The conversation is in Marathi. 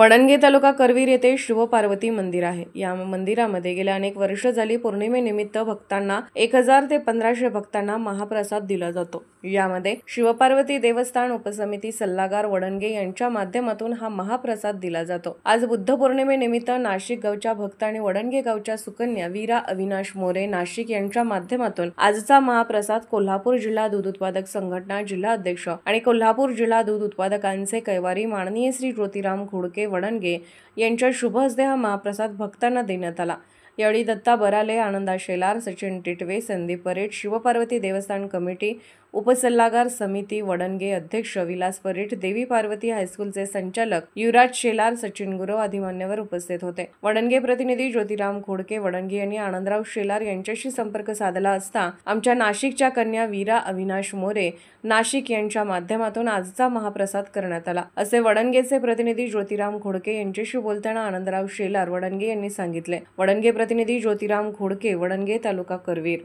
वडणगे तालुका करवीर येथे शिवपार्वती मंदिर आहे। या मंदिरामध्ये गेल्या अनेक वर्ष झाली पौर्णिमेनिमित्त भक्तांना 1000 ते 1500 भक्तांना महाप्रसाद दिला जातो। यामध्ये शिवपार्वती देवस्थान उपसमिती सल्लागार वडणगे यांच्या माध्यमातून हा महाप्रसाद दिला जातो। आज बुद्ध पौर्णिमेनिमित्त नाशिक गावच्या भक्त आणि वडणगे गावच्या सुकन्या वीरा अविनाश मोरे नाशिक यांच्या माध्यमातून आजचा महाप्रसाद कोल्हापूर जिल्हा दूध उत्पादक संघटना जिल्हा अध्यक्ष आणि कोल्हापूर जिल्हा दूध उत्पादकांचे कैवारी माननीय श्री ज्योतिराम खोडके वडणगे यांच्या शुभ हस्ते हा महाप्रसाद भक्तांना देण्यात आला। यावेळी दत्ता बराले, आनंदा शेलार, सचिन टिटवे, संदीप परेट, शिवपार्वती देवस्थान कमिटी उपसल्लागार समिती वडणगे अध्यक्ष विलास परेट, देवी पार्वती हायस्कूलचे संचालक युवराज शेलार, सचिन गुरव आदी मान्यवर उपस्थित होते। वडणगे प्रतिनिधी ज्योतिराम खोडके वडणगे यांनी आनंदराव शेलार यांच्याशी संपर्क साधला असता आमच्या नाशिकच्या कन्या वीरा अविनाश मोरे नाशिक यांच्या माध्यमातून आजचा महाप्रसाद करण्यात आला, असे वडणगेचे प्रतिनिधी ज्योतिराम खोडके यांच्याशी बोलताना आनंदराव शेलार वडणगे यांनी सांगितले। वडणगे प्रतिनिधी ज्योतिराम खोडके वडणगे तालुका करवीर।